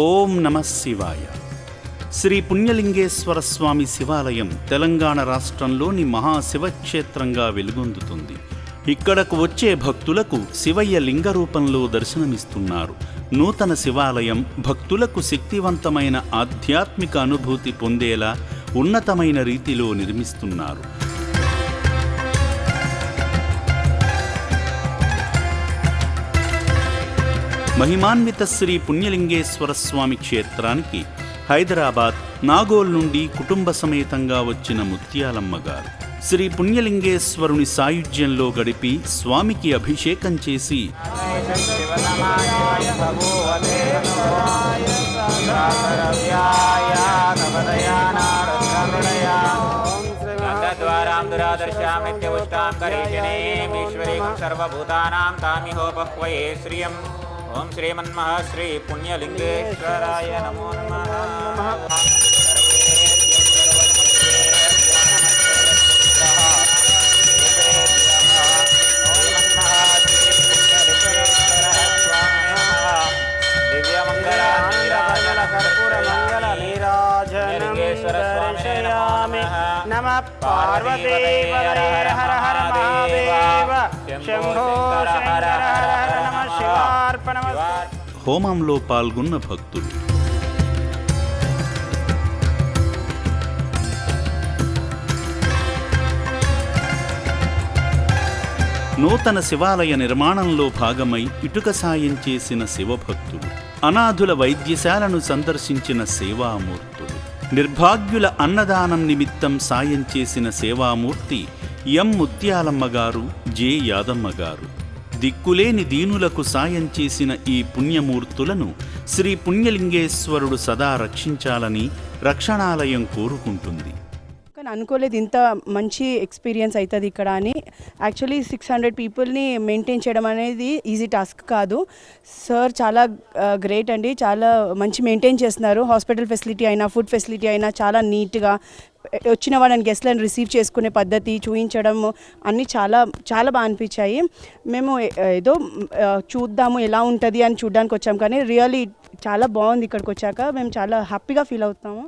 ఓం నమః శివాయ. శ్రీ పుణ్యలింగేశ్వర స్వామి శివాలయం తెలంగాణ రాష్ట్రంలోని మహాశివక్షేత్రంగా వెలుగొందుతుంది. ఇక్కడకు వచ్చే భక్తులకు శివయ్య లింగ రూపంలో దర్శనమిస్తున్నారు. నూతన శివాలయం భక్తులకు శక్తివంతమైన ఆధ్యాత్మిక అనుభూతి పొందేలా ఉన్నతమైన రీతిలో నిర్మిస్తున్నారు. మహిమాన్విత శ్రీ పుణ్యలింగేశ్వర స్వామి క్షేత్రానికి హైదరాబాద్, నాగోల్ నుండి కుటుంబ సమేతంగా వచ్చిన ముత్యాలమ్మ గారు శ్రీ పుణ్యలింగేశ్వరుని సాయుధ్యంలో గడిపి స్వామికి అభిషేకం చేసి ఓం శ్రీమన్మహ శ్రీ పుణ్యలింగేశ్వరాయ నమో నమః. నమః పార్వతీపతయే హర హర మహాదేవ శంభో శంకర హర హర నమః శివార్పణమస్తు. హోమంలో పాల్గొన్న భక్తులు నూతన శివాలయ నిర్మాణంలో భాగమై ఇటుక సాయం చేసిన శివభక్తులు, అనాథుల వైద్యశాలను సందర్శించిన సేవామూర్తులు, నిర్భాగ్యుల అన్నదానం నిమిత్తం సాయం చేసిన సేవామూర్తి ఎం ముత్యాలమ్మ గారు, జె యాదమ్మ గారు. దిక్కులేని దీనులకు సాయం చేసిన ఈ పుణ్యమూర్తులను శ్రీ పుణ్యలింగేశ్వరుడు సదా రక్షించాలని రక్షణాలయం కోరుకుంటుంది. కానీ అనుకోలేదు ఇంత మంచి ఎక్స్పీరియన్స్ అవుతుంది ఇక్కడ అని. యాక్చువల్లీ 600 పీపుల్ని మెయింటైన్ చేయడం అనేది ఈజీ టాస్క్ కాదు. సార్ చాలా గ్రేట్ అండి, చాలా మంచి మెయింటైన్ చేస్తున్నారు. హాస్పిటల్ ఫెసిలిటీ అయినా, ఫుడ్ ఫెసిలిటీ అయినా చాలా నీట్గా, వచ్చిన వాళ్ళని గెస్ట్లను రిసీవ్ చేసుకునే పద్ధతి చూపించడం అన్నీ చాలా చాలా బాగా అనిపించాయి. మేము ఏదో చూద్దాము ఎలా ఉంటుంది అని చూడడానికి వచ్చాము, కానీ రియల్లీ చాలా బాగుంది. ఇక్కడికి వచ్చాక మేము చాలా హ్యాపీగా ఫీల్ అవుతాము.